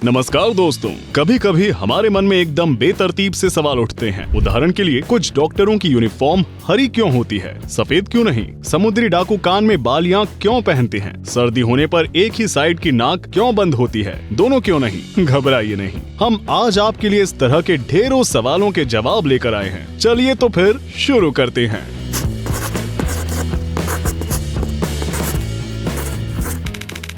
नमस्कार दोस्तों, कभी कभी हमारे मन में एकदम बेतरतीब से सवाल उठते हैं। उदाहरण के लिए कुछ डॉक्टरों की यूनिफॉर्म हरी क्यों होती है, सफेद क्यों नहीं? समुद्री डाकू कान में बालियां क्यों पहनते हैं? सर्दी होने पर एक ही साइड की नाक क्यों बंद होती है, दोनों क्यों नहीं? घबराइए नहीं, हम आज आपके लिए इस तरह के ढेरों सवालों के जवाब लेकर आए हैं। चलिए तो फिर शुरू करते हैं।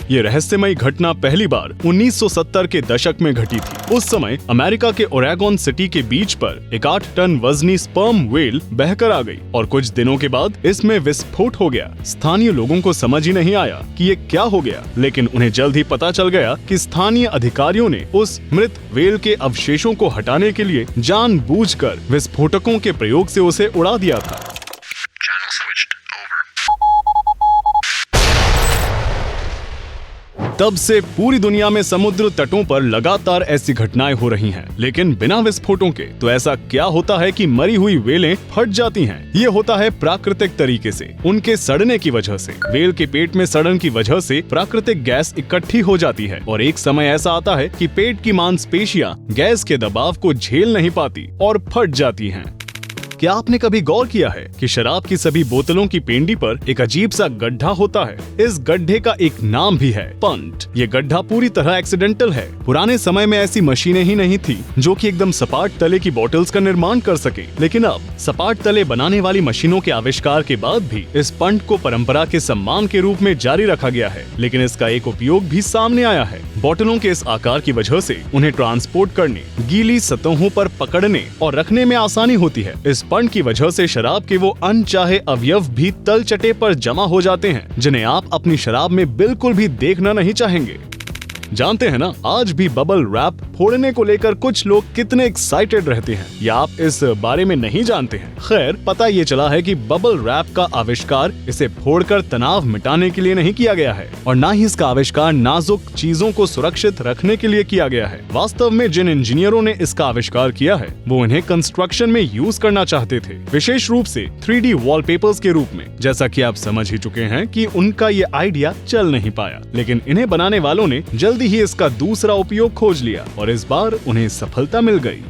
ये रहस्यमयी घटना पहली बार 1970 के दशक में घटी थी। उस समय अमेरिका के ओरेगोन सिटी के बीच पर एक 8 टन वजनी स्पर्म व्हेल बहकर आ गई और कुछ दिनों के बाद इसमें विस्फोट हो गया। स्थानीय लोगों को समझ ही नहीं आया कि ये क्या हो गया, लेकिन उन्हें जल्द ही पता चल गया कि स्थानीय अधिकारियों ने उस मृत व्हेल के अवशेषों को हटाने के लिए जानबूझकर विस्फोटकों के प्रयोग से उसे उड़ा दिया था। तब से पूरी दुनिया में समुद्र तटों पर लगातार ऐसी घटनाएं हो रही हैं, लेकिन बिना विस्फोटों के। तो ऐसा क्या होता है कि मरी हुई व्हेलें फट जाती हैं? ये होता है प्राकृतिक तरीके से, उनके सड़ने की वजह से। व्हेल के पेट में सड़न की वजह से प्राकृतिक गैस इकट्ठी हो जाती है और एक समय ऐसा आता है कि पेट की मांसपेशियां गैस के दबाव को झेल नहीं पाती और फट जाती हैं। क्या आपने कभी गौर किया है कि शराब की सभी बोतलों की पेंडी पर एक अजीब सा गड्ढा होता है? इस गड्ढे का एक नाम भी है, पंट। ये गड्ढा पूरी तरह एक्सीडेंटल है। पुराने समय में ऐसी मशीनें ही नहीं थी जो कि एकदम सपाट तले की बोतल्स का निर्माण कर सके, लेकिन अब सपाट तले बनाने वाली मशीनों के आविष्कार के बाद भी इस पंट को परंपरा के सम्मान के रूप में जारी रखा गया है। लेकिन इसका एक उपयोग भी सामने आया है। बोतलों के इस आकार की वजह से उन्हें ट्रांसपोर्ट करने, गीली सतहों पर पकड़ने और रखने में आसानी होती है। इस पंट की वजह से शराब के वो अनचाहे अवयव भी तलचटे पर जमा हो जाते हैं, जिन्हें आप अपनी शराब में बिल्कुल भी देखना नहीं चाहेंगे। जानते हैं ना, आज भी बबल रैप फोड़ने को लेकर कुछ लोग कितने एक्साइटेड रहते हैं, या आप इस बारे में नहीं जानते हैं? खैर, पता ये चला है कि बबल रैप का आविष्कार इसे फोड़कर तनाव मिटाने के लिए नहीं किया गया है, और ना ही इसका आविष्कार नाजुक चीजों को सुरक्षित रखने के लिए किया गया है। वास्तव में जिन इंजीनियरों ने इसका आविष्कार किया है, वो इन्हें कंस्ट्रक्शन में यूज करना चाहते थे, विशेष रूप से 3D वॉलपेपर्स के रूप में। जैसा कि आप समझ ही चुके हैं कि उनका ये आइडिया चल नहीं पाया, लेकिन इन्हें बनाने वालों ने जल्दी ही इसका दूसरा उपयोग खोज लिया और इस बार उन्हें सफलता मिल गई।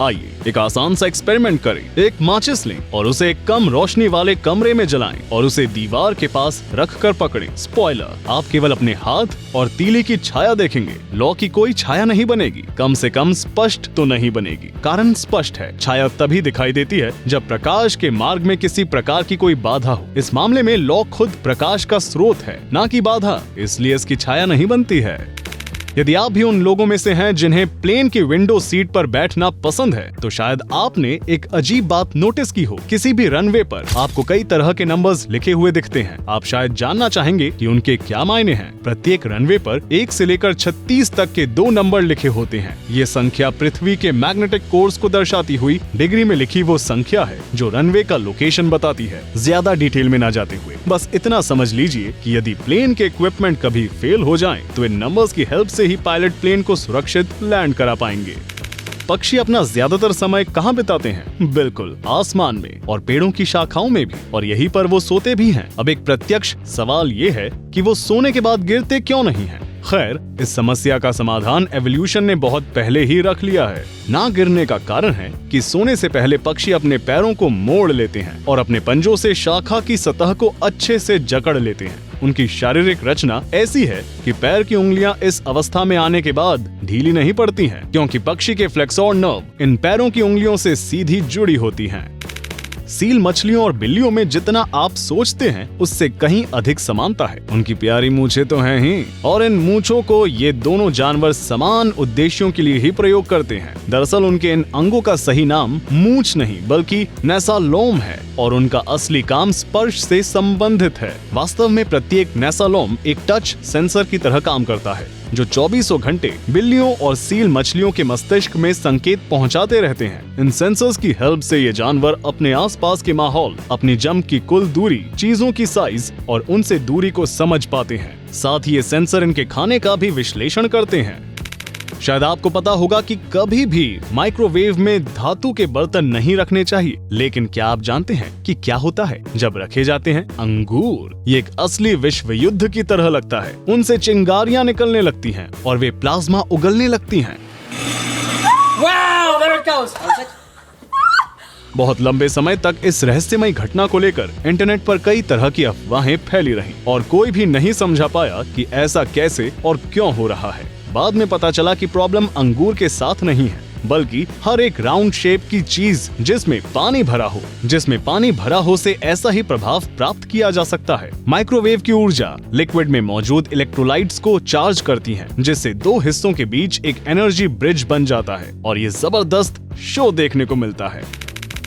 आइए एक आसान सा एक्सपेरिमेंट करें। एक माचिस लें और उसे एक कम रोशनी वाले कमरे में जलाएं और उसे दीवार के पास रखकर पकड़ें। स्पॉइलर, आप केवल अपने हाथ और तीली की छाया देखेंगे। लौ की कोई छाया नहीं बनेगी, कम से कम स्पष्ट तो नहीं बनेगी। कारण स्पष्ट है, छाया तभी दिखाई देती है जब प्रकाश के मार्ग में किसी प्रकार की कोई बाधा हो। इस मामले में लौ खुद प्रकाश का स्रोत है, ना कि बाधा, इसलिए इसकी छाया नहीं बनती है। यदि आप भी उन लोगों में से हैं जिन्हें प्लेन की विंडो सीट पर बैठना पसंद है, तो शायद आपने एक अजीब बात नोटिस की हो। किसी भी रनवे पर आपको कई तरह के नंबर्स लिखे हुए दिखते हैं। आप शायद जानना चाहेंगे कि उनके क्या मायने हैं। प्रत्येक रनवे पर 1 से लेकर 36 तक के 2 नंबर लिखे होते हैं। ये संख्या पृथ्वी के मैग्नेटिक कोर्स को दर्शाती हुई डिग्री में लिखी वो संख्या है जो रनवे का लोकेशन बताती है। ज्यादा डिटेल में न जाते हुए बस इतना समझ लीजिए कि यदि प्लेन के इक्विपमेंट कभी फेल हो जाएं, तो इन नंबर्स की हेल्प से ही पायलट प्लेन को सुरक्षित लैंड करा पाएंगे। पक्षी अपना ज्यादातर समय कहाँ बिताते हैं? बिल्कुल आसमान में और पेड़ों की शाखाओं में भी, और यहीं पर वो सोते भी हैं। अब एक प्रत्यक्ष सवाल ये है कि वो सोने के बाद गिरते क्यों नहीं हैं? खैर, इस समस्या का समाधान एवोल्यूशन ने बहुत पहले ही रख लिया है। ना गिरने का कारण है कि सोने से पहले पक्षी अपने पैरों को मोड़ लेते हैं और अपने पंजों से शाखा की सतह को अच्छे से जकड़ लेते हैं। उनकी शारीरिक रचना ऐसी है कि पैर की उंगलियां इस अवस्था में आने के बाद ढीली नहीं पड़ती हैं, क्योंकि पक्षी के फ्लेक्सोर नर्व इन पैरों की उंगलियों से सीधी जुड़ी होती हैं। सील मछलियों और बिल्लियों में जितना आप सोचते हैं उससे कहीं अधिक समानता है। उनकी प्यारी मूंछें तो हैं ही, और इन मूंछों को ये दोनों जानवर समान उद्देश्यों के लिए ही प्रयोग करते हैं। दरअसल उनके इन अंगों का सही नाम मूंछ नहीं बल्कि नेसालोम है, और उनका असली काम स्पर्श से संबंधित है। वास्तव में प्रत्येक नेसालोम एक टच सेंसर की तरह काम करता है, जो 24 घंटे बिल्लियों और सील मछलियों के मस्तिष्क में संकेत पहुंचाते रहते हैं। इन सेंसर्स की हेल्प से ये जानवर अपने आसपास के माहौल, अपनी जंप की कुल दूरी, चीजों की साइज और उनसे दूरी को समझ पाते हैं। साथ ही ये सेंसर इनके खाने का भी विश्लेषण करते हैं। शायद आपको पता होगा कि कभी भी माइक्रोवेव में धातु के बर्तन नहीं रखने चाहिए, लेकिन क्या आप जानते हैं कि क्या होता है जब रखे जाते हैं अंगूर? ये एक असली विश्व युद्ध की तरह लगता है। उनसे चिंगारियां निकलने लगती हैं और वे प्लाज्मा उगलने लगती हैं। Wow, there it goes. बहुत लंबे समय तक इस रहस्यमयी घटना को लेकर इंटरनेट पर कई तरह की अफवाहें फैली रहीं और कोई भी नहीं समझा पाया कि ऐसा कैसे और क्यों हो रहा है। बाद में पता चला कि प्रॉब्लम अंगूर के साथ नहीं है, बल्कि हर एक राउंड शेप की चीज जिसमें पानी भरा हो से ऐसा ही प्रभाव प्राप्त किया जा सकता है। माइक्रोवेव की ऊर्जा लिक्विड में मौजूद इलेक्ट्रोलाइट्स को चार्ज करती है, जिससे दो हिस्सों के बीच एक एनर्जी ब्रिज बन जाता है और ये जबरदस्त शो देखने को मिलता है।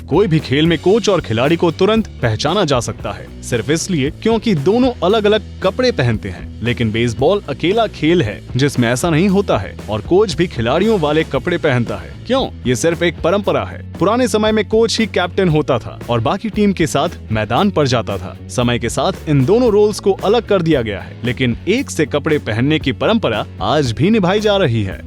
कोई भी खेल में कोच और खिलाड़ी को तुरंत पहचाना जा सकता है, सिर्फ इसलिए क्योंकि दोनों अलग अलग कपड़े पहनते हैं। लेकिन बेसबॉल अकेला खेल है जिसमें ऐसा नहीं होता है और कोच भी खिलाड़ियों वाले कपड़े पहनता है। क्यों? ये सिर्फ एक परंपरा है। पुराने समय में कोच ही कैप्टन होता था और बाकी टीम के साथ मैदान पर जाता था। समय के साथ इन दोनों रोल्स को अलग कर दिया गया है, लेकिन एक से कपड़े पहनने की परंपरा आज भी निभाई जा रही है।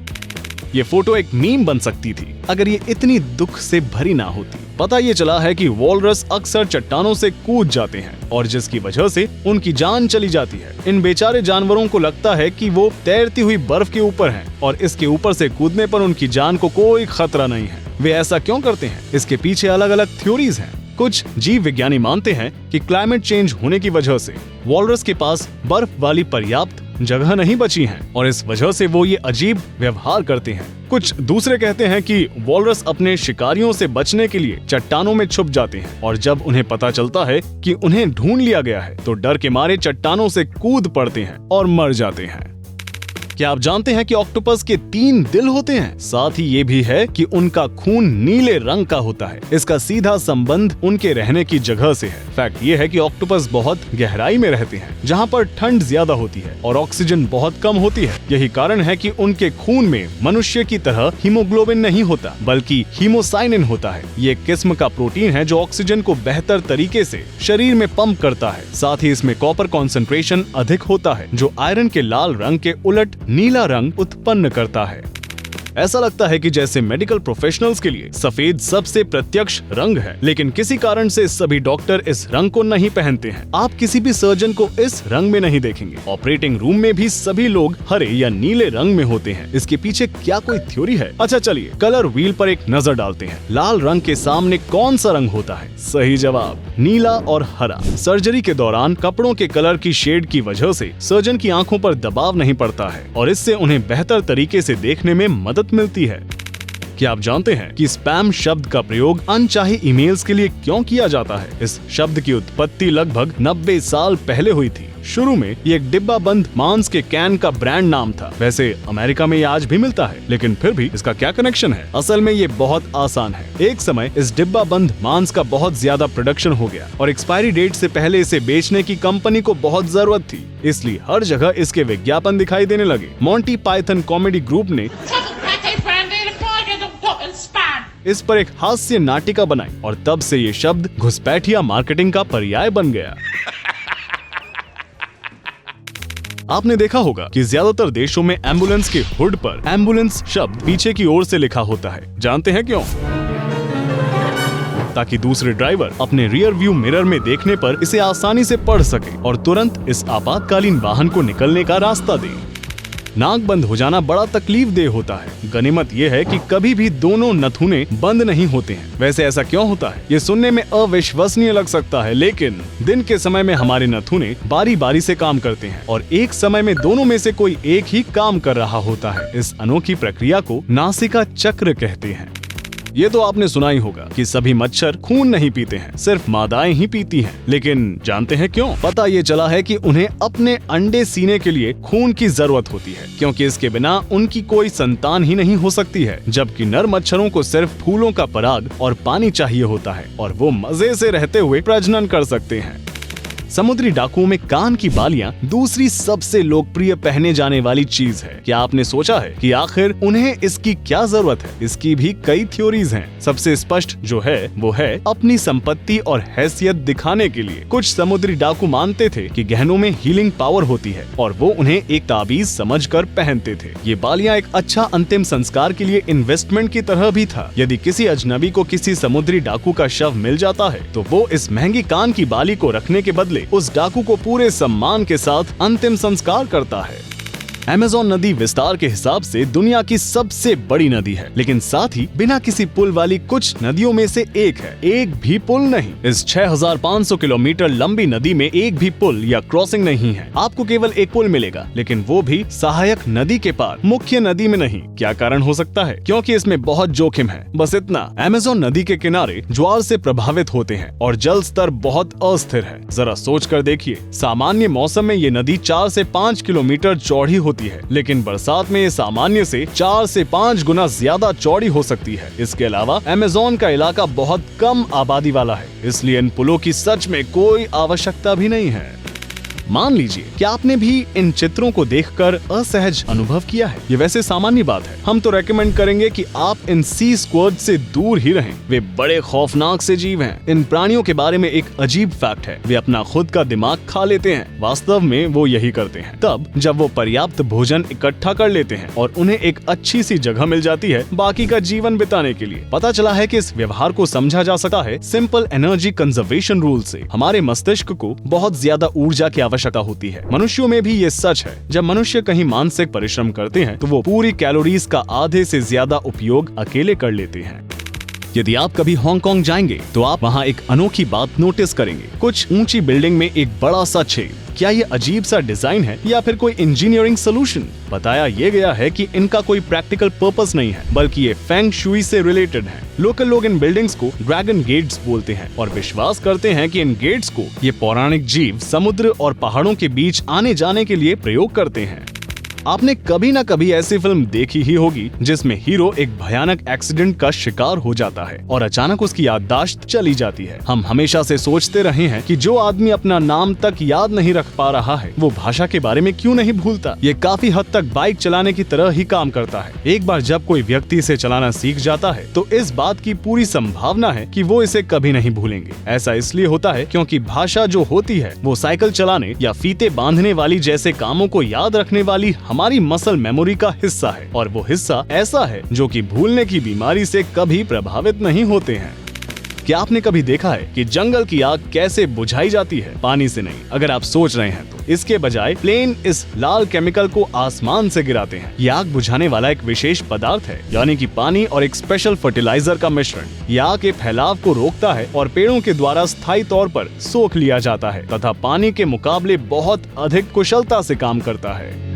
ये फोटो एक मीम बन सकती थी अगर ये इतनी दुख से भरी ना होती। पता ये चला है कि वॉलरस अक्सर चट्टानों से कूद जाते हैं और जिसकी वजह से उनकी जान चली जाती है। इन बेचारे जानवरों को लगता है कि वो तैरती हुई बर्फ के ऊपर हैं और इसके ऊपर से कूदने पर उनकी जान को कोई खतरा नहीं है। वे ऐसा क्यों करते हैं? इसके पीछे अलग अलग थ्योरीज हैं। कुछ जीव विज्ञानी मानते हैं कि क्लाइमेट चेंज होने की वजह से वॉलरस के पास बर्फ वाली पर्याप्त जगह नहीं बची है और इस वजह से वो ये अजीब व्यवहार करते हैं। कुछ दूसरे कहते हैं कि वॉलरस अपने शिकारियों से बचने के लिए चट्टानों में छुप जाते हैं और जब उन्हें पता चलता है कि उन्हें ढूंढ लिया गया है तो डर के मारे चट्टानों से कूद पड़ते हैं और मर जाते हैं। क्या आप जानते हैं कि ऑक्टोपस के 3 दिल होते हैं? साथ ही ये भी है कि उनका खून नीले रंग का होता है। इसका सीधा संबंध उनके रहने की जगह से है। फैक्ट ये है कि ऑक्टोपस बहुत गहराई में रहते हैं, जहाँ पर ठंड ज्यादा होती है और ऑक्सीजन बहुत कम होती है। यही कारण है कि उनके खून में मनुष्य की तरह हीमोग्लोबिन नहीं होता, बल्कि हीमोसाइनिन होता है। ये एक किस्म का प्रोटीन है जो ऑक्सीजन को बेहतर तरीके से शरीर में पंप करता है। साथ ही इसमें कॉपर कॉन्सेंट्रेशन अधिक होता है, जो आयरन के लाल रंग के उलट नीला रंग उत्पन्न करता है। ऐसा लगता है कि जैसे मेडिकल प्रोफेशनल्स के लिए सफेद सबसे प्रत्यक्ष रंग है, लेकिन किसी कारण से सभी डॉक्टर इस रंग को नहीं पहनते हैं। आप किसी भी सर्जन को इस रंग में नहीं देखेंगे। ऑपरेटिंग रूम में भी सभी लोग हरे या नीले रंग में होते हैं। इसके पीछे क्या कोई थ्योरी है? अच्छा चलिए कलर व्हील पर एक नजर डालते हैं। लाल रंग के सामने कौन सा रंग होता है? सही जवाब नीला और हरा। सर्जरी के दौरान कपड़ों के कलर की शेड की वजह से सर्जन की आंखों पर दबाव नहीं पड़ता है और इससे उन्हें बेहतर तरीके से देखने में मदद मिलती है। क्या आप जानते हैं कि स्पैम शब्द का प्रयोग अनचाही ईमेल्स के लिए क्यों किया जाता है? इस शब्द की उत्पत्ति लगभग 90 साल पहले हुई थी। शुरू में ये एक डिब्बा बंद मांस के कैन का ब्रांड नाम था। वैसे अमेरिका में ये आज भी मिलता है, लेकिन फिर भी इसका क्या कनेक्शन है? असल में ये बहुत आसान है। एक समय इस डिब्बा बंद मांस का बहुत ज्यादा प्रोडक्शन हो गया और एक्सपायरी डेट से पहले इसे बेचने की कंपनी को बहुत जरूरत थी, इसलिए हर जगह इसके विज्ञापन दिखाई देने लगे। मोंटी पाइथन कॉमेडी ग्रुप ने इस पर एक हास्य नाटिका बनाई और तब से ये शब्द घुसपैठिया मार्केटिंग का पर्याय बन गया। आपने देखा होगा कि ज्यादातर देशों में एम्बुलेंस के हुड पर एम्बुलेंस शब्द पीछे की ओर से लिखा होता है। जानते हैं क्यों? ताकि दूसरे ड्राइवर अपने रियर व्यू मिरर में देखने पर इसे आसानी से पढ़ सके और तुरंत इस आपातकालीन वाहन को निकलने का रास्ता दे। नाक बंद हो जाना बड़ा तकलीफदेह होता है। गनीमत यह है कि कभी भी दोनों नथुने बंद नहीं होते हैं। वैसे ऐसा क्यों होता है? ये सुनने में अविश्वसनीय लग सकता है, लेकिन दिन के समय में हमारे नथुने बारी बारी से काम करते हैं और एक समय में दोनों में से कोई एक ही काम कर रहा होता है। इस अनोखी प्रक्रिया को नासिका चक्र कहते हैं। ये तो आपने सुना ही होगा कि सभी मच्छर खून नहीं पीते हैं, सिर्फ मादाएं ही पीती हैं। लेकिन जानते हैं क्यों? पता ये चला है कि उन्हें अपने अंडे सीने के लिए खून की जरूरत होती है, क्योंकि इसके बिना उनकी कोई संतान ही नहीं हो सकती है। जबकि नर मच्छरों को सिर्फ फूलों का पराग और पानी चाहिए होता है और वो मजे से रहते हुए प्रजनन कर सकते हैं। समुद्री डाकुओं में कान की बालियां दूसरी सबसे लोकप्रिय पहने जाने वाली चीज है। क्या आपने सोचा है कि आखिर उन्हें इसकी क्या जरूरत है? इसकी भी कई थ्योरीज हैं। सबसे स्पष्ट जो है वो है अपनी संपत्ति और हैसियत दिखाने के लिए। कुछ समुद्री डाकू मानते थे कि गहनों में हीलिंग पावर होती है और वो उन्हें एक ताबीज समझकर पहनते थे। ये बालियां एक अच्छा अंतिम संस्कार के लिए इन्वेस्टमेंट की तरह भी था। यदि किसी अजनबी को किसी समुद्री डाकू का शव मिल जाता है तो वो इस महंगी कान की बाली को रखने के बदले उस डाकू को पूरे सम्मान के साथ अंतिम संस्कार करता है। अमेज़न नदी विस्तार के हिसाब से दुनिया की सबसे बड़ी नदी है, लेकिन साथ ही बिना किसी पुल वाली कुछ नदियों में से एक है। एक भी पुल नहीं। इस 6500 किलोमीटर लंबी नदी में एक भी पुल या क्रॉसिंग नहीं है। आपको केवल एक पुल मिलेगा, लेकिन वो भी सहायक नदी के पार, मुख्य नदी में नहीं। क्या कारण हो सकता है? क्योंकि इसमें बहुत जोखिम है। बस इतना, अमेज़न नदी के किनारे ज्वार से प्रभावित होते हैं और जल स्तर बहुत अस्थिर है। जरा सोच कर देखिए, सामान्य मौसम में ये नदी 4 से 5 किलोमीटर चौड़ी होती है, लेकिन बरसात में ये सामान्य से 4 से 5 गुना ज्यादा चौड़ी हो सकती है। इसके अलावा अमेज़न का इलाका बहुत कम आबादी वाला है, इसलिए इन पुलों की सच में कोई आवश्यकता भी नहीं है। मान लीजिए कि आपने भी इन चित्रों को देखकर असहज अनुभव किया है। ये वैसे सामान्य बात है। हम तो रेकमेंड करेंगे कि आप इन सी स्क्वर्ड से दूर ही रहें। वे बड़े खौफनाक से जीव हैं। इन प्राणियों के बारे में एक अजीब फैक्ट है, वे अपना खुद का दिमाग खा लेते हैं। वास्तव में वो यही करते हैं तब जब वो पर्याप्त भोजन इकट्ठा कर लेते हैं और उन्हें एक अच्छी सी जगह मिल जाती है बाकी का जीवन बिताने के लिए। पता चला है कि इस व्यवहार को समझा जा सकता है सिंपल एनर्जी कंजर्वेशन रूल से। हमारे मस्तिष्क को बहुत ज्यादा ऊर्जा की आवश्यकता होती है। मनुष्यों में भी ये सच है। जब मनुष्य कहीं मानसिक परिश्रम करते हैं तो वो पूरी कैलोरीज का आधे से ज्यादा उपयोग अकेले कर लेते हैं। यदि आप कभी हांगकांग जाएंगे तो आप वहाँ एक अनोखी बात नोटिस करेंगे। कुछ ऊंची बिल्डिंग में एक बड़ा सा छेद। क्या ये अजीब सा डिजाइन है या फिर कोई इंजीनियरिंग सोल्यूशन? बताया ये गया है कि इनका कोई प्रैक्टिकल पर्पस नहीं है, बल्कि ये फेंग शुई से रिलेटेड है। लोकल लोग इन बिल्डिंग्स को ड्रैगन गेट्स बोलते हैं और विश्वास करते हैं कि इन गेट्स को ये पौराणिक जीव समुद्र और पहाड़ों के बीच आने जाने के लिए प्रयोग करते हैं। आपने कभी ना कभी ऐसी फिल्म देखी ही होगी जिसमें हीरो एक भयानक एक्सीडेंट का शिकार हो जाता है और अचानक उसकी याददाश्त चली जाती है। हम हमेशा से सोचते रहे हैं कि जो आदमी अपना नाम तक याद नहीं रख पा रहा है वो भाषा के बारे में क्यों नहीं भूलता। ये काफी हद तक बाइक चलाने की तरह ही काम करता है। एक बार जब कोई व्यक्ति इसे चलाना सीख जाता है तो इस बात की पूरी संभावना है कि वो इसे कभी नहीं भूलेंगे। ऐसा इसलिए होता है क्योंकि भाषा जो होती है वो साइकिल चलाने या फीते बांधने वाली जैसे कामों को याद रखने वाली हमारी मसल मेमोरी का हिस्सा है, और वो हिस्सा ऐसा है जो कि भूलने की बीमारी से कभी प्रभावित नहीं होते हैं। क्या आपने कभी देखा है कि जंगल की आग कैसे बुझाई जाती है? पानी से नहीं। अगर आप सोच रहे हैं तो इसके बजाय प्लेन इस लाल केमिकल को आसमान से गिराते हैं। ये आग बुझाने वाला एक विशेष पदार्थ है, यानी कि पानी और एक स्पेशल फर्टिलाइजर का मिश्रण। यह आग के फैलाव को रोकता है और पेड़ों के द्वारा स्थायी तौर पर सोख लिया जाता है तथा पानी के मुकाबले बहुत अधिक कुशलता से काम करता है।